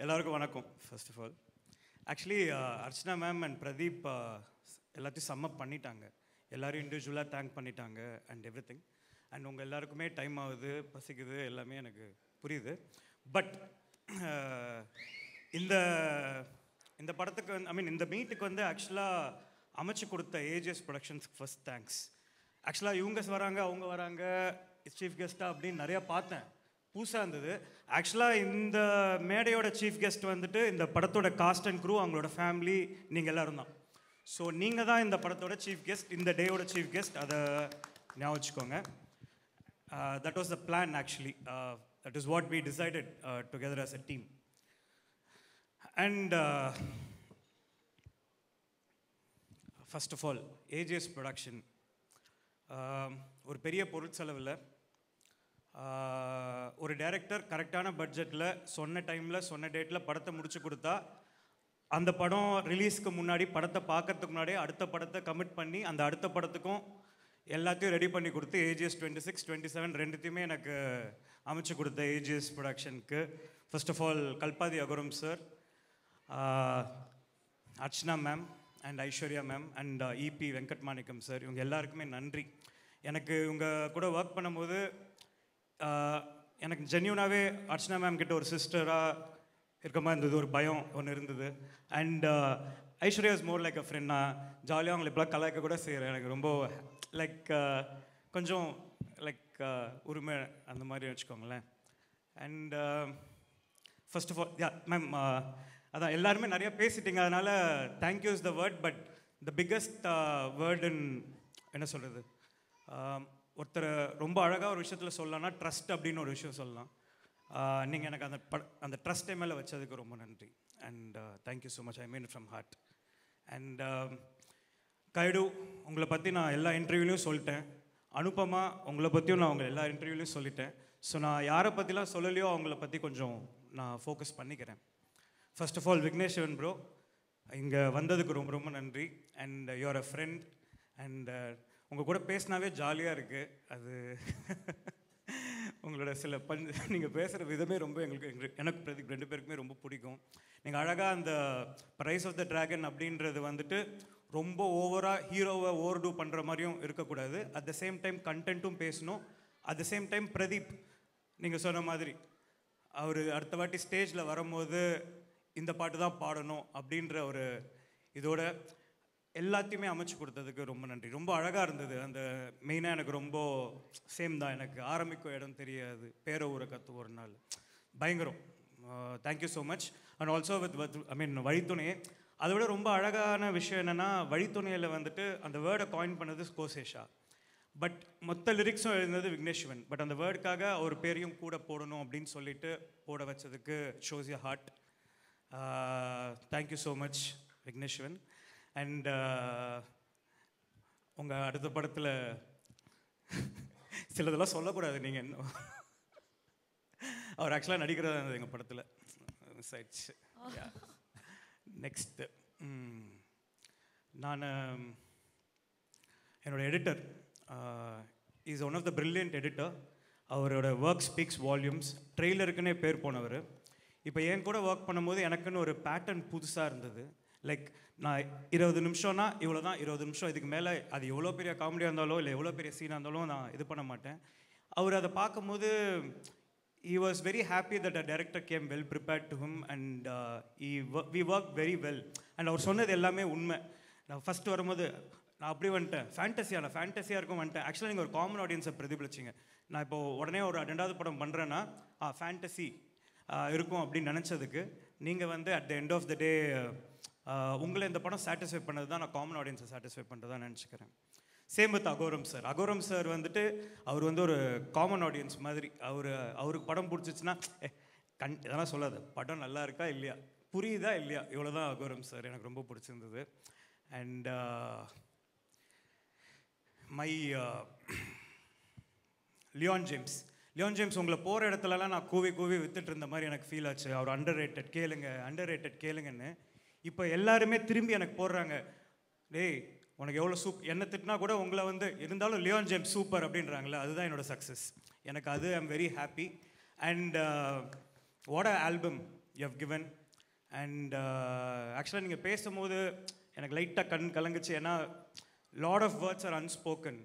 எல்லாருக்கும் வணக்கம். First of all actually Archana ma'am and Pradeep எல்லாத்தையும் சம்மப் பண்ணிட்டாங்க. எல்லோரும் இண்டிவிஜுவலாக தேங்க் பண்ணிட்டாங்க அண்ட் எவ்ரி திங். அண்ட் உங்கள் எல்லாருக்குமே டைம் ஆகுது, பசிக்குது, எல்லாமே எனக்கு புரியுது. பட் இந்த இந்த படத்துக்கு வந்து இந்த மீட்டுக்கு வந்து ஆக்சுவலாக அமைச்சு கொடுத்த ஏஜிஎஸ் ப்ரொடக்ஷன்ஸ்க்கு ஃபர்ஸ்ட் தேங்க்ஸ். ஆக்சுவலாக இவங்க வராங்க, அவங்க வராங்க, சீஃப் கெஸ்ட்டாக அப்படின்னு நிறையா பார்த்தேன், புதுசாக இருந்தது. ஆக்சுவலாக இந்த மேடையோட சீஃப் கெஸ்ட் வந்துட்டு இந்த படத்தோட காஸ்ட் அண்ட் க்ரூ, அவங்களோட ஃபேமிலி, நீங்கள் எல்லோரும் தான். ஸோ நீங்கள் தான் இந்த படத்தோட சீஃப் கெஸ்ட், இந்த டேயோட சீஃப் கெஸ்ட். அதை ஞாபகம் வச்சுக்கோங்க. That was the plan actually. That is what we decided together as a team. And first of all AGS production ஒரு பெரிய பொருட்செலவில் ஒரு டைரக்டர் கரெக்டான பட்ஜெட்டில் சொன்ன டைமில் சொன்ன டேட்டில் படத்தை முடிச்சு கொடுத்தா, அந்த படம் ரிலீஸ்க்கு முன்னாடி, படத்தை பார்க்கறதுக்கு முன்னாடியே அடுத்த படத்தை கமிட் பண்ணி அந்த அடுத்த படத்துக்கும் எல்லாத்தையும் ரெடி பண்ணி கொடுத்து ஏஜிஎஸ் 26, 27 ரெண்டுத்தையுமே எனக்கு அமைச்சு கொடுத்த ஏஜிஎஸ் ப்ரொடக்ஷனுக்கு first of all Kalpathi Aghoram sir, Archana ma'am and Aishwarya ma'am and இபி வெங்கட் மாணிக்கம் சார், இவங்க எல்லாருக்குமே நன்றி. எனக்கு இவங்க கூட ஒர்க் பண்ணும்போது எனக்கு ஜென்யூனாகவே அர்ச்சனா மேம் கிட்ட ஒரு சிஸ்டராக இருக்க மாதிரி இருந்தது, ஒரு பயம் ஒன்று இருந்தது. And Aishwarya is more like a friend. நான் ஜாலியாக அவங்களை இப்போலாம் கலாய்க்க கூட செய்கிறேன். எனக்கு ரொம்ப லைக் கொஞ்சம் லைக் உரிமை அந்த மாதிரி வச்சுக்கோங்களேன். And first of all ma'am, அதான் எல்லாருமே நிறையா பேசிட்டீங்க, அதனால் thank you is the word. But the biggest word என்ன சொல்கிறது, ஒருத்தர் ரொம்ப அழகாக ஒரு விஷயத்தில் சொல்லலாம்னா ட்ரஸ்ட் அப்படின்னு ஒரு விஷயம் சொல்லலாம். நீங்கள் எனக்கு அந்த ட்ரஸ்ட்டை மேலே வச்சதுக்கு ரொம்ப நன்றி. And thank you so much, I mean from heart. And guide, உங்களை பற்றி நான் எல்லா இன்டர்வியூலையும் சொல்லிட்டேன். அனுபமா, உங்களை பற்றியும் நான் உங்கள் எல்லா இன்டர்வியூலையும் சொல்லிட்டேன். ஸோ நான் யாரை பற்றிலாம் சொல்லலையோ அவங்கள பற்றி கொஞ்சம் நான் ஃபோக்கஸ் பண்ணிக்கிறேன். First of all Vigneshwaran bro, இங்கே வந்ததுக்கு ரொம்ப ரொம்ப நன்றி. And you're a friend. And உங்கள் கூட பேசினாவே ஜாலியாக இருக்குது. அது உங்களோட சில நீங்கள் பேசுகிற விதமே ரொம்ப எனக்கு பிரதீப் ரெண்டு பேருக்குமே ரொம்ப பிடிக்கும். நீங்கள் அழகாக அந்த ரைஸ் ஆஃப் த ட்ராகன் அப்படின்றது வந்துட்டு ரொம்ப ஓவராக ஹீரோவை ஓவர்டூ பண்ணுற மாதிரியும் இருக்கக்கூடாது. அட் த சேம் டைம் கண்டென்ட்டும் பேசணும். At the same time Pradeep நீங்கள் சொன்ன மாதிரி அவர் அடுத்த வாட்டி ஸ்டேஜில் வரும்போது இந்த பாட்டு தான் பாடணும் அப்படின்ற ஒரு இதோட எல்லாத்தையுமே அமைச்சு கொடுத்ததுக்கு ரொம்ப நன்றி. ரொம்ப அழகாக இருந்தது. அந்த மெயினாக எனக்கு ரொம்ப சேம் தான், எனக்கு ஆரம்பிக்கும் இடம் தெரியாது, பேர ஊரை கற்று ஒரு நாள் பயங்கரம். Thank you so much. And also with வழித்துணையே. அதை விட ரொம்ப அழகான விஷயம் என்னென்னா, வழித்துணையில் வந்துட்டு அந்த வேர்டை காயின் பண்ணது கோசேஷா. பட் மொத்த லிரிக்ஸும் எழுந்தது விக்னேஸ்வரன். பட் அந்த வேர்டுக்காக அவர் பேரையும் கூட போடணும் அப்படின்னு சொல்லிட்டு போட வச்சதுக்கு shows you heart. Thank you so much Vigneshwaran. And உங்கள் அடுத்த படத்தில் சிலதெல்லாம் சொல்லக்கூடாது, நீங்கள் இன்னும் அவர் ஆக்சுவலாக நடிக்கிறதா இருந்தது எங்கள் படத்தில். சைட்ஸ் நெக்ஸ்ட்டு நான் என்னோடய editor is one of the brilliant editor. அவரோட ஒர்க் ஸ்பீக்ஸ் வால்யூம்ஸ். ட்ரெய்லருக்குன்னே பேர் போனவர். இப்போ என் கூட ஒர்க் பண்ணும்போது எனக்குன்னு ஒரு பேட்டர்ன் புதுசாக இருந்தது. லைக் நான் 20 நிமிஷம்னா இவ்வளோ தான், 20 நிமிஷம், இதுக்கு மேலே அது எவ்வளோ பெரிய காமெடியாக இருந்தாலும் இல்லை எவ்வளோ பெரிய சீனாக இருந்தாலும் நான் இது பண்ண மாட்டேன். அவர் அதை பார்க்கும்போது he was very happy that a director came well prepared to him and we worked very well. And அவர் சொன்னது எல்லாமே உண்மை. நான் ஃபஸ்ட்டு வரும்போது நான் அப்படி வந்துட்டேன், ஃபேண்டஸியாக இருக்கும் வந்துட்டேன். ஆக்சுவலாக நீங்கள் ஒரு காமன் ஆடியன்ஸை பிரதிபலிச்சிங்க. நான் இப்போது உடனே ஒரு 2வது படம் பண்ணுறேன்னா ஃபேண்டசி இருக்கும் அப்படின்னு நினச்சதுக்கு நீங்கள் வந்து at the end of the day உங்களை இந்த படம் சாட்டிஸ்ஃபை பண்ணது தான் நான் காமன் ஆடியன்ஸை சாட்டிஸ்ஃபை பண்ணுறதா நினச்சிக்கிறேன். Same with Aghoram sir. Aghoram sir வந்துட்டு அவர் வந்து ஒரு காமன் ஆடியன்ஸ் மாதிரி. அவருக்கு படம் பிடிச்சிச்சுன்னா இதெல்லாம் சொல்லாது, படம் நல்லா இருக்கா இல்லையா, புரியுதா இல்லையா, இவ்வளோ தான் அகோரம் சார். எனக்கு ரொம்ப பிடிச்சிருந்தது. அண்ட் மை லியோன் ஜேம்ஸ் உங்களை போகிற இடத்துலலாம் நான் கூவி வித்துட்டு இருந்த மாதிரி எனக்கு ஃபீல் ஆச்சு. அவர் அண்டர் ரேட்டட் கேளுங்கன்னு. இப்போ எல்லாருமே திரும்பி எனக்கு போடுறாங்க, டேய் உனக்கு எவ்வளோ என்ன திட்டினா கூட உங்களை வந்து இருந்தாலும் லியோன் ஜேம்ஸ் சூப்பர் அப்படின்றாங்களே, அதுதான் என்னோடய சக்ஸஸ். எனக்கு அது I am very happy. And what a album. You have given. And ஆக்சுவலாக நீங்கள் பேசும்போது எனக்கு லைட்டாக கண் கலங்குச்சு. ஏன்னா lot of words are unspoken.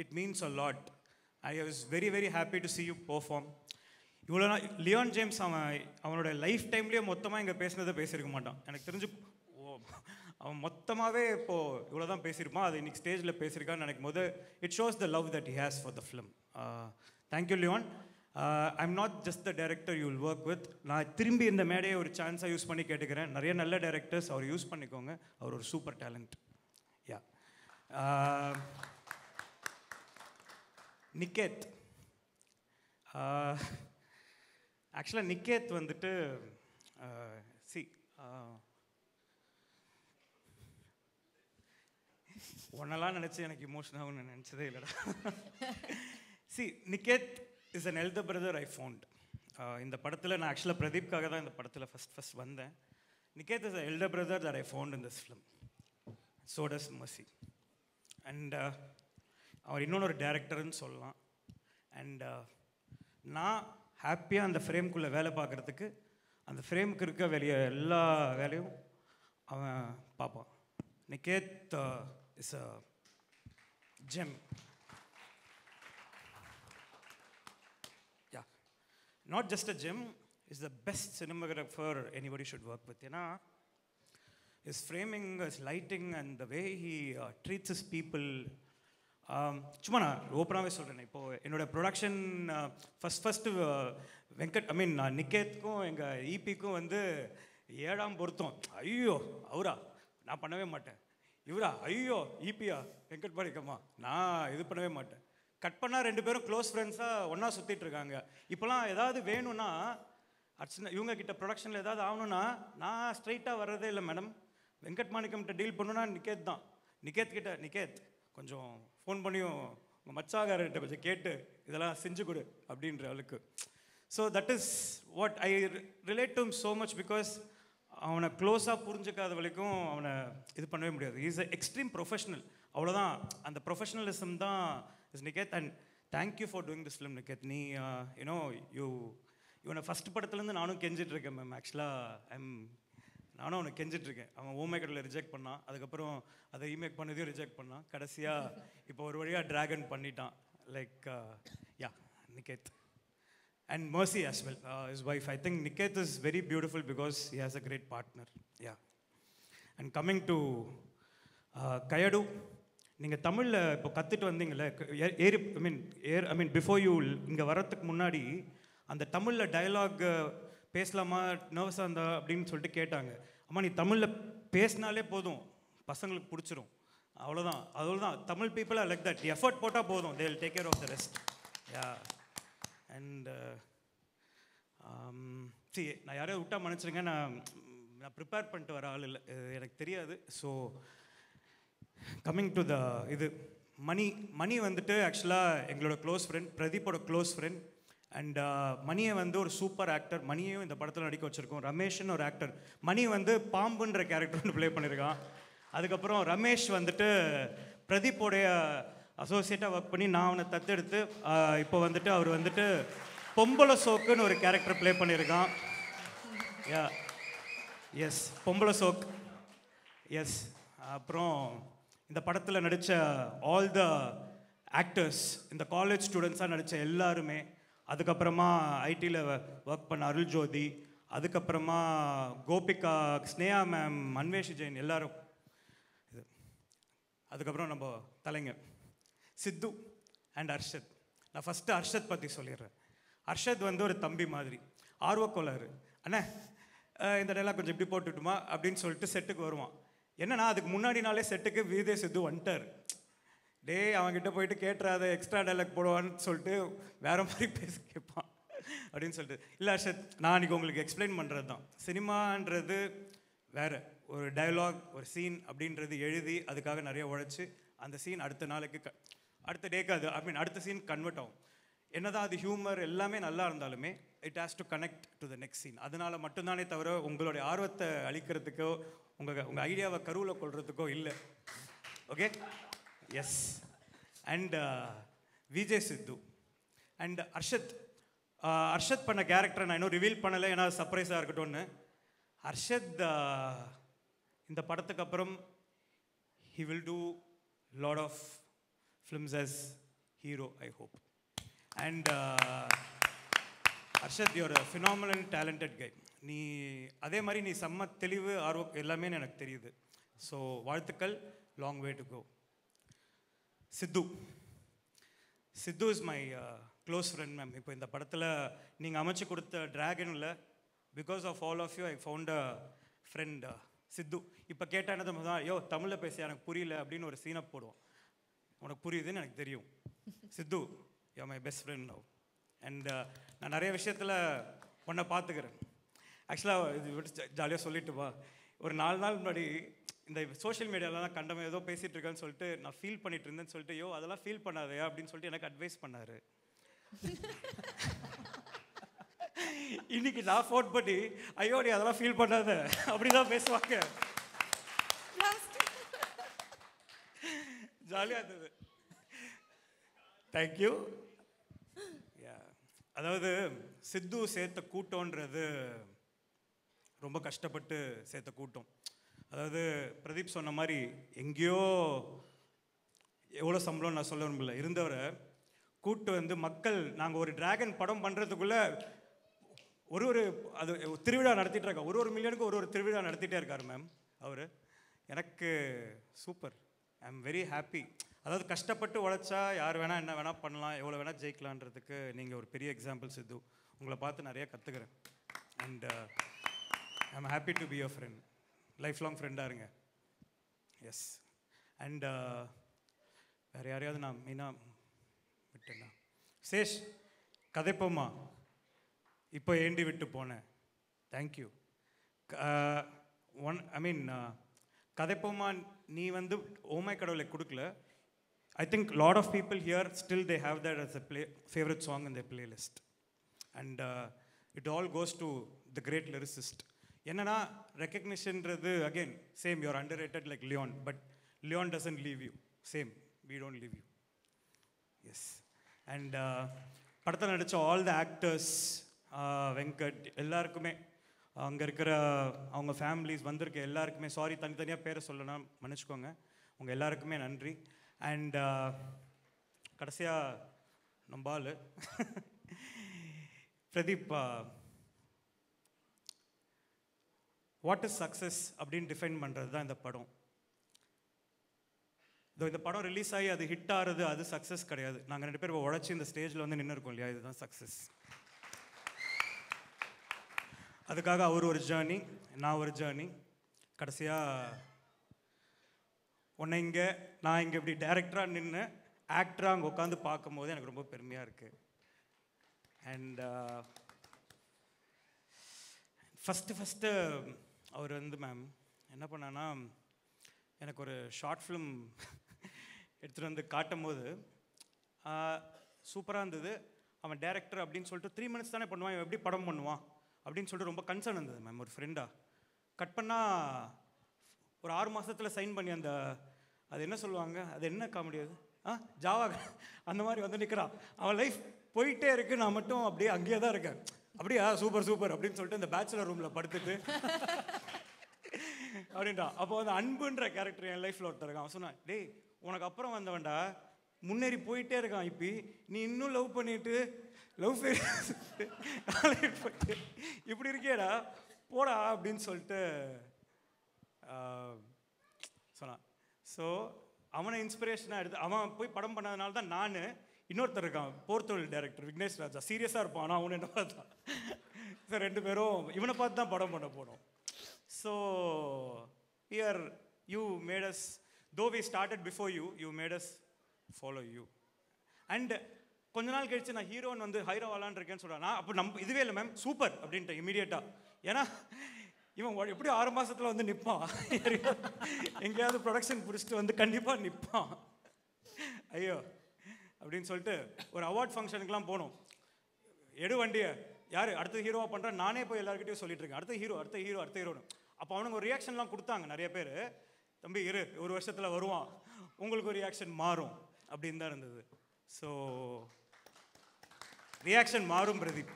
It means a lot. I was very very happy to see you perform. இவ்வளோ நாள் லியோன் ஜேம்ஸ் அவனோட லைஃப் டைம்லேயே மொத்தமாக இங்கே பேசினதை பேசியிருக்க மாட்டான் எனக்கு தெரிஞ்சு. அவன் மொத்தமாகவே இப்போது இவ்வளோ தான் பேசியிருப்பான். அது இன்றைக்கி ஸ்டேஜில் பேசியிருக்கான்னு நினைக்கும் போது it shows the love that he has for the film. Thank you Leon. I am not just the director you will work with. நான் திரும்பி இந்த மேடையை ஒரு சான்ஸாக யூஸ் பண்ணி கேட்டுக்கிறேன். நிறைய நல்ல டைரக்டர்ஸ் அவர் யூஸ் பண்ணிக்கோங்க. அவர் ஒரு சூப்பர் டேலண்ட். யா நிக்கேத். ஆக்சுவலாக நிக்கேத் வந்துட்டு ஒன்னெல்லாம் நினச்சி எனக்கு இமோஷன் ஆகும்னு நினச்சதே இல்லைடா. Niket is an elder brother I found. இந்த படத்தில் நான் ஆக்சுவலாக பிரதீப்காக தான் இந்த படத்தில் ஃபஸ்ட் வந்தேன். Niketh is a elder brother that I found in this film. So does mercy. And அவர் இன்னொன்று டேரக்டர்னு சொல்லலாம். அண்ட் நான் ஹாப்பியாக அந்த ஃப்ரேம்குள்ளே வேலை பார்க்குறதுக்கு அந்த ஃப்ரேமுக்கு இருக்க எல்லா வேலையும் அவன் பார்ப்பான். Niketh is a gem. Yeah not just a gem, is the best cinematographer anybody should work with. ஏன்னா his framing, his lighting and the way he treats his people. சும்மா நான் ஓப்பனாகவே சொல்கிறேன். இப்போது என்னோடய ப்ரொடக்ஷன் ஃபஸ்ட்டு நிக்கேத்துக்கும் எங்கள் ஈபிக்கும் வந்து 7ஆம் பொருத்தம். ஐயோ அவரா நான் பண்ணவே மாட்டேன். இவரா ஐயோ ஈபியா வெங்கட் மாணிக்கம்மா நான் இது பண்ணவே மாட்டேன். கட் பண்ணால் 2 பேரும் க்ளோஸ் ஃப்ரெண்ட்ஸாக ஒன்றா சுற்றிட்டு இருக்காங்க. இப்போலாம் ஏதாவது வேணும்னா அர்ச்சனா இவங்க கிட்ட ப்ரொடக்ஷனில் ஏதாவது ஆகணும்னா நான் ஸ்ட்ரைட்டாக வர்றதே இல்லை மேடம். வெங்கட் மாணிக்கம்கிட்ட டீல் பண்ணுன்னா நிக்கேத் தான். நிக்கேத் கொஞ்சம் ஃபோன் பண்ணியும் உங்கள் மச்சாகார்கிட்ட கொஞ்சம் கேட்டு இதெல்லாம் செஞ்சு கொடு அப்படின்ற அவளுக்கு. So that is what I relate to so much. Because அவனை க்ளோஸாக புரிஞ்சுக்காத வரைக்கும் அவனை இது பண்ணவே முடியாது. Is a extreme professional. அவ்வளோதான். அந்த ப்ரொஃபஷனலிசம் தான் is Niket. And thank you for doing this film Niket. நீ இவனை ஃபஸ்ட் படத்துலேருந்து நானும் கெஞ்சிட்ருக்கேன் மேம். ஆக்சுவலாக நானும் அவனை கெஞ்சிட்ருக்கேன். அவன் ஓமேக்கரில் ரிஜெக்ட் பண்ணான். அதுக்கப்புறம் அதை ரீமேக் பண்ணதையும் ரிஜெக்ட் பண்ணான். கடைசியாக இப்போ ஒரு வழியாக ட்ராகன் பண்ணிட்டான். Like yeah Niket and mercy as well, his wife. I think Niketh is very beautiful because he has a great partner. Yeah. And coming to Kayadu, நீங்கள் தமிழில் இப்போ கற்றுட்டு வந்தீங்களே பிஃபோர் யூ இங்கே வரத்துக்கு முன்னாடி அந்த தமிழில் டயலாக் பேசலாமா நர்வஸாக இருந்தா அப்படின்னு சொல்லிட்டு கேட்டாங்க. அம்மா நீ தமிழில் பேசினாலே போதும் பசங்களுக்கு பிடிச்சிரும். அவ்வளோதான் Tamil people are like that. Effort போட்டால் போதும், they will take care of the rest. Yeah and நான் யாரையும் விட்டா மன்னிச்சிருங்க. நான் ப்ரிப்பேர் பண்ணிட்டு வர ஆள் இல்லை, எனக்கு தெரியாது. So coming to the Mani வந்துட்டு ஆக்சுவலாக எங்களோட க்ளோஸ் ஃப்ரெண்ட், பிரதீப்போட க்ளோஸ் ஃப்ரெண்ட். அண்ட் மணியை வந்து ஒரு சூப்பர் ஆக்டர். மணியும் இந்த படத்தில் நடிக்க வச்சுருக்கோம். ரமேஷ்னு ஒரு ஆக்டர். மணி வந்து பாம்புன்ற கேரக்டர் ஒன்று ப்ளே பண்ணியிருக்கான். அதுக்கப்புறம் ரமேஷ் வந்துட்டு பிரதீப்போடைய அசோசியேட்டாக ஒர்க் பண்ணி நான் அவனை தத்தெடுத்து இப்போ வந்துட்டு அவர் வந்துட்டு பொம்பளை சோக்குன்னு ஒரு கேரக்டர் ப்ளே பண்ணியிருக்கான். யா எஸ் பொம்பளை சோக். எஸ் அப்புறம் இந்த படத்தில் நடித்த ஆல் த ஆக்டர்ஸ், இந்த காலேஜ் ஸ்டூடெண்ட்ஸாக நடித்த எல்லாருமே. அதுக்கப்புறமா ஐடியில் ஒர்க் பண்ண அருள் ஜோதி, அதுக்கப்புறமா கோபிகா, ஸ்னேகா மேம், அன்வேஷி ஜெயின் எல்லாரும். அதுக்கப்புறம் நம்ம தலைங்க சித்து அண்ட் அர்ஷத். நான் ஃபஸ்ட்டு அர்ஷத் பற்றி சொல்லிடுறேன். அர்ஷத் வந்து ஒரு தம்பி மாதிரி, ஆர்வக்கோளாறு. அண்ணே இந்த டைலாக் கொஞ்சம் இப்படி போட்டுட்டுமா அப்படின்னு சொல்லிட்டு செட்டுக்கு வருவான். என்னன்னா அதுக்கு முன்னாடி நாளே செட்டுக்கு விஜய் சித்து வந்துட்டார். அவன்கிட்ட போயிட்டு கேட்டுறாத எக்ஸ்ட்ரா டைலாக் போடுவான்னு சொல்லிட்டு வேற மாதிரி பேசி கேட்பான் அப்படின்னு சொல்லிட்டு. இல்லை அர்ஷத், நான் அன்றைக்கி உங்களுக்கு எக்ஸ்பிளைன் பண்ணுறது தான். சினிமான்றது வேறு, ஒரு டைலாக் ஒரு சீன் அப்படின்றது எழுதி அதுக்காக நிறைய உழைச்சி அந்த சீன் அடுத்த நாளைக்கு அடுத்த டேக்கு அடுத்த சீன் கன்வெர்ட் ஆகும். என்னதான் அது ஹியூமர் எல்லாமே நல்லா இருந்தாலுமே it has to connect to the next scene. அதனால் மட்டும்தானே தவிர உங்களுடைய ஆர்வத்தை அழிக்கிறதுக்கோ உங்கள் ஐடியாவை கருவில் கொள்றதுக்கோ இல்லை. Okay yes. And Vijay Sidhu and Arshad Arshad பண்ண கேரக்டரை நான் இன்னும் ரிவீல் பண்ணலை, ஏன்னா சர்ப்ரைஸாக இருக்கட்டும்னு. அர்ஷத் இந்த படத்துக்கு அப்புறம் he will do lot of films as hero, I hope. And Arshad, you're a phenomenal talented guy. நீ அதே மாதிரி நீ செம்ம தெளிவு ஆர்வம் எல்லாமே எனக்கு தெரியுது. ஸோ வாழ்த்துக்கள், long way to go. Sidhu is my close friend ma'am. இப்போ இந்த படத்தில் நீங்கள் அமைச்சு கொடுத்த ட்ராகனில் because of all of you I found a friend Sidhu. இப்போ கேட்டால் என்ன தான், யோ தமிழில் பேசி எனக்கு புரியல அப்படின்னு ஒரு சீனை போடுவோம். உனக்கு புரியுதுன்னு எனக்கு தெரியும். Sidhu, you my best friend now. And நான் நிறைய விஷயத்தில் உன்னை பார்த்துக்கிறேன். ஆக்சுவலாக இது விட்டு ஜாலியாக சொல்லிட்டு வா. ஒரு 4 நாள் முன்னாடி இந்த சோஷியல் மீடியாலலாம் கண்டவன் ஏதோ பேசிகிட்டு இருக்கேன்னு சொல்லிட்டு நான் ஃபீல் பண்ணிட்டு இருந்தேன்னு சொல்லிட்டு, யோ அதெல்லாம் ஃபீல் பண்ணாதே அப்படின்னு சொல்லிட்டு எனக்கு அட்வைஸ் பண்ணார். இன்னைக்கு நான் ஃபோன் பண்ணி, ஐயோ நீ அதெல்லாம் ஃபீல் பண்ணாத அப்படிதான் பேசுவாங்க. ஜாலியாக இருந்தது. தேங்க்யூ. அதாவது சித்து சேர்த்த கூட்டம்ன்றது ரொம்ப கஷ்டப்பட்டு சேர்த்த கூட்டம். அதாவது பிரதீப் சொன்ன மாதிரி எங்கேயோ எவ்வளோ சம்பளம் நான் சொல்ல விரும்பல இருந்தவரை கூட்டு வந்து மக்கள், நாங்கள் ஒரு டிராகன் படம் பண்ணுறதுக்குள்ளே ஒரு அது திருவிழா நடத்திட்டு இருக்கா. ஒரு மில்லியனுக்கு ஒரு திருவிழா நடத்திட்டே இருக்கார் மேம் அவர். எனக்கு super, I am very happy. அதாவது கஷ்டப்பட்டு உழைச்சா யார் வேணால் என்ன வேணால் பண்ணலாம், எவ்வளோ வேணால் ஜெயிக்கலான்றதுக்கு நீங்கள் ஒரு பெரிய எக்ஸாம்பிள் சித்து. உங்களை பார்த்து நிறைய கற்றுக்கிறேன். And I am happy to be your friend. Life long ஃப்ரெண்டாக இருங்க. எஸ். அண்ட் வேறு யாரையாவது நான் மெயினாக விட்டேன்னா, சேஷ் கதைப்போமா இப்போ ஏண்டி விட்டு போனேன். தேங்க்யூ. கதைப்போமா நீ வந்து ஓமை கடவுளை கொடுக்கல. I think a lot of people here still they have that as a favorite song in their playlist. And it all goes to the great lyricist. என்னன்னா ரெக்கக்னிஷன்றது again same, you're underrated like Leon, but Leon doesn't leave you. Same, we don't leave you. Yes. And படத்தில் நடித்த all the actors, Venkat எல்லாருக்குமே, அங்கே இருக்கிற அவங்க families வந்திருக்க எல்லாருக்குமே, sorry தனித்தனியாக பேரை சொல்லணும் மன்னிச்சுக்கோங்க, உங்கள் எல்லாருக்குமே நன்றி. அண்ட் கடைசியாக நம்பால் பிரதீப், வாட் இஸ் சக்ஸஸ் அப்படின்னு டிஃபைன் பண்ணுறது தான் இந்த படம். இந்த படம் ரிலீஸ் ஆகி அது ஹிட் ஆகிறது அது சக்ஸஸ் கிடையாது. நாங்கள் 2 பேரும் உழைச்சி இந்த ஸ்டேஜில் வந்து நின்று இருக்கோம் இல்லையா, இதுதான் சக்ஸஸ். அதுக்காக அவர் ஒரு ஜேர்னி, நான் ஒரு ஜேர்னி. கடைசியாக உன்னை இங்கே நான் இங்கே இப்படி டைரக்டராக நின்று ஆக்டராக அங்கே உட்காந்து பார்க்கும்போது எனக்கு ரொம்ப பெருமையாக இருக்குது. அண்ட் ஃபஸ்ட்டு அவர் வந்து மேம் என்ன பண்ணான்னா, எனக்கு ஒரு ஷார்ட் ஃபிலிம் எடுத்துகிட்டு வந்து காட்டும் போது சூப்பராக இருந்தது. அவன் டேரக்டர் அப்படின்னு சொல்லிட்டு 3 minutes தானே பண்ணுவான், இவன் எப்படி படம் பண்ணுவான் அப்படின்னு சொல்லிட்டு ரொம்ப கன்சர்ன் இருந்தது மேம். ஒரு ஃப்ரெண்டாக கட் பண்ணால் ஒரு 6 மாதத்தில் சைன் பண்ணி அந்த அது என்ன சொல்லுவாங்க, அது என்ன காமெடி அது, ஜாவா அந்த மாதிரி வந்து நிற்கிறான். அவன் லைஃப் போயிட்டே இருக்குது, நான் மட்டும் அப்படியே அங்கேயே தான் இருக்கேன். அப்படியா சூப்பர் சூப்பர் அப்படின்னு சொல்லிட்டு இந்த பேச்சுலர் ரூமில் படுத்துட்டு அப்படின்றான். அப்போ அந்த அன்புன்ற கேரக்டர் என் லைஃப்பில் ஒருத்தர் இருக்கான். அவன் சொன்னான், டேய் உனக்கு அப்புறம் வந்தவன்டா, முன்னேறி போயிட்டே இருக்கான், இப்போ நீ இன்னும் லவ் பண்ணிட்டு லவ் போயிட்டு இப்படி இருக்கேடா போடா அப்படின்னு சொல்லிட்டு சொன்னான். ஸோ அவனை இன்ஸ்பிரேஷனாக எடுத்து அவன் போய் படம் பண்ணதுனால தான் நான், இன்னொருத்தர் இருக்கான் போர்த்தொழில் டைரக்டர் விக்னேஷ் ராஜா, சீரியஸாக இருப்பான், ஆனால் அவனு என்ன பார்த்தான். ஸோ 2 பேரும் இவனை பார்த்து தான் படம் பண்ண போனோம். So here you made us, though we started before you made us follow you. And கொஞ்ச நாள் கழிச்சு நான் ஹீரோன் வந்து ஹைரோ வாலான் இருக்கேன்னு சொல்கிறேன். நான் அப்போ இதுவே இல்லை மேம் சூப்பர் அப்படின்ட்டு இமீடியட்டாக. ஏன்னா இவன் எப்படி 6 மாதத்தில் வந்து நிற்பான், எங்கேயாவது ப்ரொடக்ஷன் பிடிச்சிட்டு வந்து கண்டிப்பாக நிற்பான். ஐயோ அப்படின்னு சொல்லிட்டு ஒரு அவார்ட் ஃபங்க்ஷனுக்குலாம் போனோம். எடு வண்டியை, யார் அடுத்த ஹீரோவாக பண்ணுறேன் நானே போய் எல்லாருக்கிட்டையும் சொல்லிட்டு இருக்கேன், அடுத்த ஹீரோன்னு. அப்போ அவனுங்க ஒரு ரியாக்ஷன்லாம் கொடுத்தாங்க நிறைய பேர், தம்பி இரு 1 வருஷத்தில் வருவான், உங்களுக்கு ஒரு ரியாக்ஷன் மாறும் அப்படின்னு தான் இருந்தது. ஸோ ரியாக்ஷன் மாறும் பிரதீப்.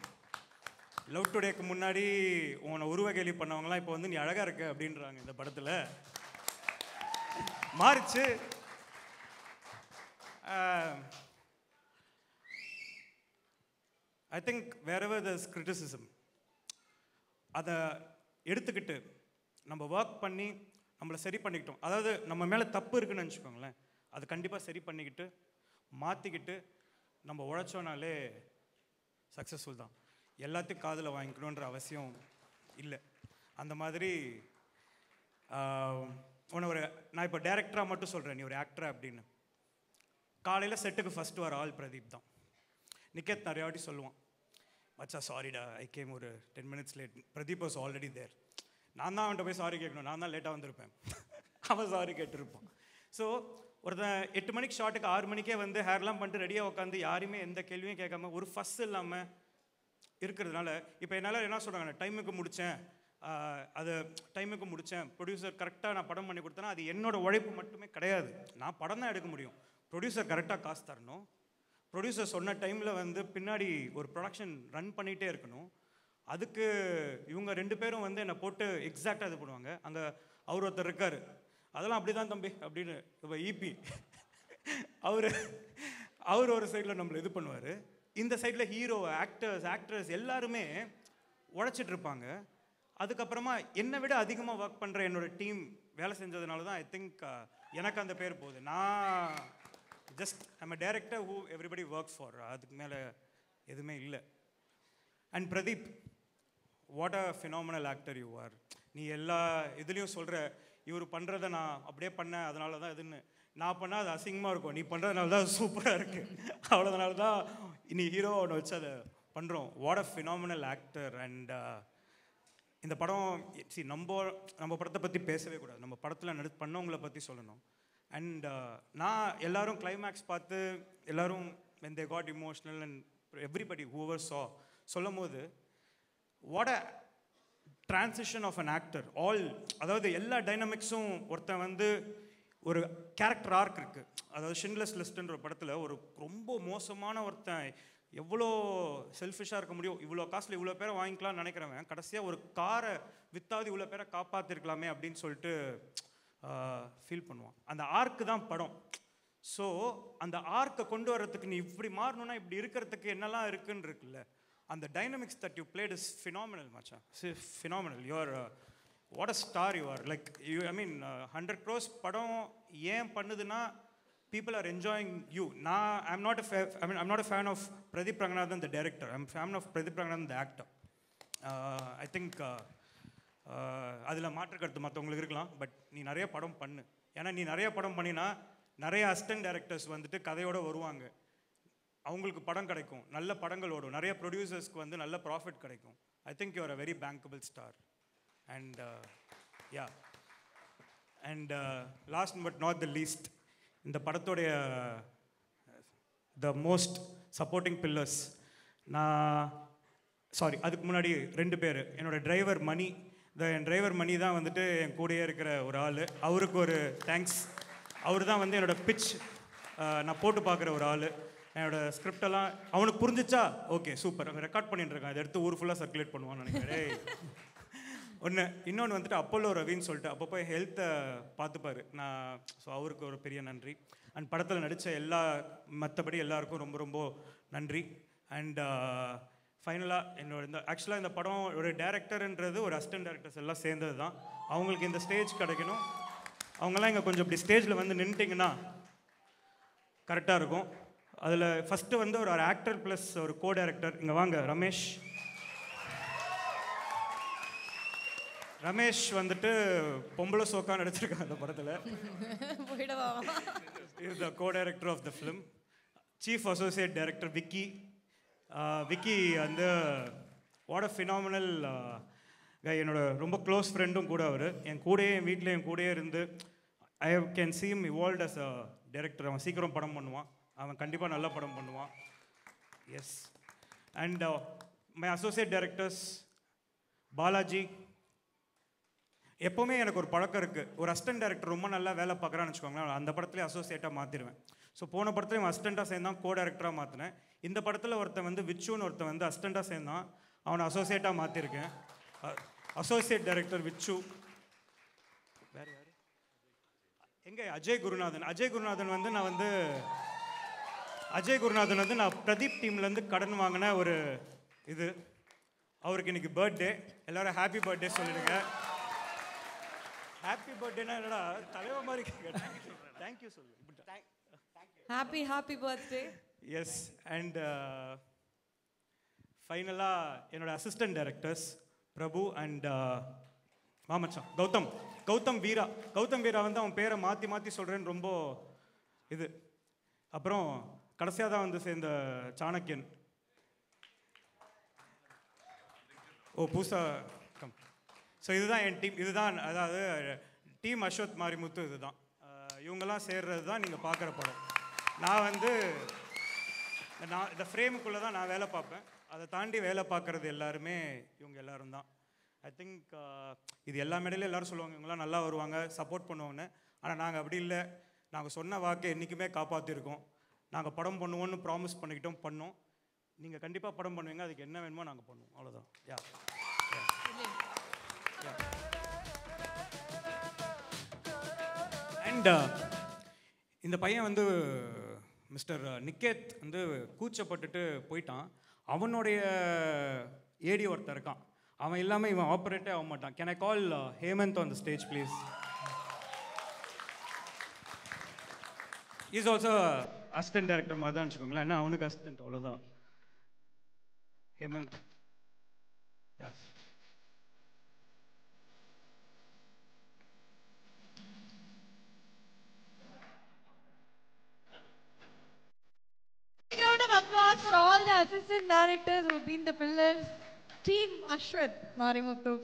லவ் டுடேக்கு முன்னாடி உன்னை உருவ கேள்வி பண்ணவங்களாம் இப்போ வந்து நீ அழகாக இருக்க அப்படின்றாங்க இந்த படத்தில். மாறிச்சு. I think wherever there's criticism, அதை எடுத்துக்கிட்டு நம்ம ஒர்க் பண்ணி நம்மளை சரி பண்ணிக்கிட்டோம். அதாவது நம்ம மேலே தப்பு இருக்குன்னு நினச்சிக்கோங்களேன், அது கண்டிப்பாக சரி பண்ணிக்கிட்டு மாற்றிக்கிட்டு நம்ம உழைச்சோனாலே சக்ஸஸ்ஃபுல் தான். எல்லாத்தையும் காதில் வாங்கிக்கணுன்ற அவசியம் இல்லை. அந்த மாதிரி உன்னை நான் இப்போ டேரக்டராக மட்டும் சொல்கிறேன், நீ ஒரு ஆக்டரா அப்படின்னு. காலையில் செட்டுக்கு ஃபஸ்ட்டு வர ஆள் பிரதீப் தான். நிக்கேத் நிறைய வாட்டி சொல்லுவான், மச்சா சாரிடா ஐ கேம் ஒரு 10 minutes late, Pradeep was already there. நான் தான் அவன்கிட்ட போய் சாரி கேட்கணும், நான் தான் லேட்டாக வந்திருப்பேன், அவன் சாரி கேட்டிருப்பான். ஸோ ஒருத்தன் 8 மணிக்கு ஷார்ட்டுக்கு 6 மணிக்கே வந்து ஹேர்லாம் பண்ணிட்டு ரெடியாக உட்காந்து யாருமே எந்த கேள்வியும் கேட்காம ஒரு ஃபஸ் இல்லாமல் இருக்கிறதுனால இப்போ என்னால் என்ன சொல்கிறாங்க, டைமுக்கு முடித்தேன், அது டைமுக்கு முடித்தேன், ப்ரொடியூசர் கரெக்டாக நான் படம் பண்ணி கொடுத்தேன்னா அது என்னோடய உழைப்பு மட்டுமே கிடையாது. நான் படம் தான் எடுக்க முடியும், ப்ரொடியூசர் கரெக்டாக காசு தரணும், ப்ரொடியூசர் சொன்ன டைமில் வந்து பின்னாடி ஒரு ப்ரொடக்ஷன் ரன் பண்ணிகிட்டே இருக்கணும். அதுக்கு இவங்க 2 பேரும் வந்து என்னை போட்டு எக்ஸாக்டாக இது பண்ணுவாங்க. அங்கே அவர் ஒருத்தர் இருக்கார், அதெல்லாம் அப்படி தான் தம்பி அப்படின்னு. இப்போ இபி அவர் ஒரு சைடில் நம்மளை இது பண்ணுவார், இந்த சைடில் ஹீரோ ஆக்டர்ஸ் எல்லாருமே உழைச்சிட்டு இருப்பாங்க. அதுக்கப்புறமா என்னை விட அதிகமாக ஒர்க் பண்ணுற என்னோடய டீம் வேலை செஞ்சதுனால தான் ஐ திங்க் எனக்கு அந்த பேர் போகுது. நான் just I'm a director who everybody works for, அதுக்கு மேலே எதுவுமே இல்லை. And Pradeep, what a phenomenal actor you are. நீ எல்லா இதுலேயும் சொல்கிற இவர் பண்ணுறதை நான் அப்படியே பண்ணேன் அதனால தான் இதுன்னு. நான் பண்ணால் அது அசிங்கமாக இருக்கும், நீ பண்ணுறதுனால தான் அது சூப்பராக இருக்குது, அவ்வளோதனால தான் நீ ஹீரோ ஒன்று வச்சு அதை பண்ணுறோம். What a phenomenal actor. And இந்த படம் நம்ம படத்தை பற்றி பேசவே கூடாது, நம்ம படத்தில் பண்ணவங்களை பற்றி சொல்லணும். அண்ட் நான் எல்லாரும் கிளைமேக்ஸ் பார்த்து எல்லாரும் when they got emotional and everybody whoever saw சொல்லும் போது what a transition of an actor. அதாவது எல்லா டைனமிக்ஸும் ஒருத்தன் வந்து ஒரு கேரக்டர் ஆர்க் இருக்குது. அதாவது ஷிண்ட்லர்ஸ் லிஸ்ட்ன்ற ஒரு படத்தில் ஒரு ரொம்ப மோசமான ஒருத்தன் எவ்வளோ செல்ஃபிஷாக இருக்க முடியும், இவ்வளோ காஸ்ட்ல இவ்வளோ பேரை வாங்கிக்கலாம்னு நினைக்கிறவன் கடைசியாக ஒரு காரை வித்தாவது இவ்வளோ பேரை காப்பாற்றிருக்கலாமே அப்படின்னு சொல்லிட்டு ஃபீல் பண்ணுவான். அந்த ஆர்க்கு தான் படம். ஸோ அந்த ஆர்க்கை கொண்டு வர்றதுக்கு நீ இப்படி மாறணும்னா இப்படி இருக்கிறதுக்கு என்னெல்லாம் இருக்குன்னு இருக்குல்ல, அந்த dynamics that you played is phenomenal மச்சான், phenomenal. You are what a star you are. Like I mean 100 crores படம் ஏன் பண்ணுதுன்னா people are enjoying you. I'm not a fan of Pradeep Ranganathan the director, I'm a fan of Pradeep Ranganathan the actor. I think அதில் மாற்று கருத்து மற்றவங்களுக்கு இருக்கலாம், but நீ நிறைய படம் பண்ணு. ஏன்னா நீ நிறைய படம் பண்ணினா நிறைய அசிஸ்டன்ட் டைரக்டர்ஸ் வந்துட்டு கதையோடு வருவாங்க, அவங்களுக்கு படம் கிடைக்கும், நல்ல படங்கள் ஓடும், நிறைய ப்ரொடியூசர்ஸ்க்கு வந்து நல்ல ப்ராஃபிட் கிடைக்கும். I think you are a very bankable star. And yeah, and last but not the least, இந்த படத்தோடைய த மோஸ்ட் சப்போர்ட்டிங் பில்லர்ஸ், அதுக்கு முன்னாடி 2 பேர். என்னோடய டிரைவர் மணி, என் டிரைவர் மணி தான் வந்துட்டு என் கூடயே இருக்கிற ஒரு ஆள், அவருக்கு ஒரு தேங்க்ஸ். அவர் தான் வந்து என்னோடய பிட்ச் நான் போட்டு பார்க்குற ஒரு ஆள். என்னோடய ஸ்கிரிப்டெல்லாம் அவனுக்கு புரிஞ்சிச்சா ஓகே சூப்பர், அவன் ரெக்கார்ட் பண்ணிட்டு இருக்கான், அதை எடுத்து ஊர் ஃபுல்லாக சர்க்குலேட் பண்ணுவான்னு நினைக்கிறேன். இன்னொன்று வந்துட்டு அப்போலோ ரவின்னு சொல்லிட்டு அப்போ போய் ஹெல்த்தை பார்த்துப்பார் ஸோ அவருக்கு ஒரு பெரிய நன்றி. அண்ட் படத்தில் நடித்த மற்றபடி எல்லாருக்கும் ரொம்ப ரொம்ப நன்றி. அண்ட் ஃபைனலாக ஆக்சுவலாக இந்த படம் ஒரு டேரக்டர்ன்றது ஒரு அசிஸ்டன்ட் டைரக்டர்ஸ் எல்லாம் சேர்ந்தது தான். அவங்களுக்கு இந்த ஸ்டேஜ் கிடைக்கணும், அவங்கெல்லாம் இங்கே கொஞ்சம் இப்படி ஸ்டேஜில் வந்து நின்றுட்டிங்கன்னா கரெக்டாக இருக்கும். அதில் ஃபஸ்ட்டு வந்து ஒரு ஆக்டர் ப்ளஸ் ஒரு கோ டைரக்டர், இங்கே வாங்க ரமேஷ் வந்துட்டு பொம்பளை சோக்கா நடிச்சிருக்காங்க அந்த படத்தில். Is the co director of the film. Chief associate director Vicky வந்து வாட் அ ஃபினாமினல் என்னோட ரொம்ப க்ளோஸ் ஃப்ரெண்டும் கூட. அவர் என் கூடயே என் வீட்டில் என் கூடயே இருந்து I can see him evolved as a director. அவன் சீக்கிரம் படம் பண்ணுவான், அவன் கண்டிப்பாக நல்ல படம் பண்ணுவான். Yes. And my associate directors Balaji. எப்போவுமே எனக்கு ஒரு பழக்கம் இருக்குது, ஒரு அசிஸ்டன்ட் டைரக்டர் ரொம்ப நல்லா வேலை பார்க்குறான்னு வச்சுக்கோங்களேன், அந்த படத்துலேயே அசோசியேட்டாக மாற்றிடுவேன். ஸோ போன படத்தில் இவன் அசிஸ்டண்ட்டாக சேர்ந்தான், கோ டைரக்டராக மாற்றினேன். இந்த படத்தில் ஒருத்தன் வந்து விச்சுன்னு ஒருத்தன் வந்து அசிஸ்டண்ட்டாக சேர்ந்தான், அவனை அசோசியேட்டாக மாற்றிருக்கேன். அசோசியேட் டைரக்டர் விச்சு. வேறு யார்? எங்கே? அஜய் குருநாதன். அஜய் குருநாதன் வந்து நான் பிரதீப் டீம்லேருந்து கடன் வாங்கின ஒரு இது. அவருக்கு இன்னைக்கு பர்த்டே. எல்லாரும் ஹாப்பி பர்த்டே சொல்லிடுங்க. ஹாப்பி பர்த்டேனா என்னடா தலைவர் மாதிரி தேங்க்யூ சொல்லு. Happy birthday. எஸ். அண்ட் ஃபைனலாக என்னோட அசிஸ்டன்ட் டைரக்டர்ஸ் பிரபு அண்ட் மாமச்சான் கௌதம் வீரா. கௌதம் வீரா வந்து அவன் பேரை மாற்றி சொல்கிறேன்னு ரொம்ப இது. அப்புறம் கடைசியாக தான் வந்து சேர்ந்த சாணக்கியன். பூசா கம். ஸோ இதுதான் என் டீம். இதுதான் அதாவது டீம் அஸ்வத் மாரிமுத்து. இதுதான் இவங்கெல்லாம் சேர்றது தான் நீங்கள் பார்க்குற படம். நான் இந்த ஃப்ரேமுக்குள்ளே தான் நான் வேலை பார்ப்பேன். அதை தாண்டி வேலை பார்க்குறது எல்லாருமே இவங்க எல்லாரும் தான். ஐ திங்க் இது எல்லா மேடையிலும் எல்லோரும் சொல்லுவாங்க இவங்களாம் நல்லா வருவாங்க, சப்போர்ட் பண்ணுவோன்னு. ஆனால் நாங்கள் அப்படி இல்லை. நாங்கள் சொன்ன வாக்கை என்றைக்குமே காப்பாற்றிருக்கோம். நாங்கள் படம் பண்ணுவோன்னு ப்ராமிஸ் பண்ணிக்கிட்டோம், பண்ணோம். நீங்கள் கண்டிப்பாக படம் பண்ணுவீங்க, அதுக்கு என்ன வேணுமோ நாங்கள் பண்ணுவோம், அவ்வளோதான். யா. அண்ட் இந்த பையன் வந்து மிஸ்டர் நிக்கேத் வந்து கூச்சப்பட்டுட்டு போயிட்டான். அவனுடைய ஏடி ஒருத்தர் இருக்கான், அவன் இல்லாமல் இவன் ஆப்ரேட்டே ஆக மாட்டான். Can I call Hemanth on the stage please? Is also assistant director மாதிரி தான் வச்சுக்கோங்களேன். என்ன அவனுக்கு அசிஸ்டன்ட், அவ்வளோதான். Hemanth. Yes. For all the assistant directors who've been the pillars, Team Ashwath Marimuthu.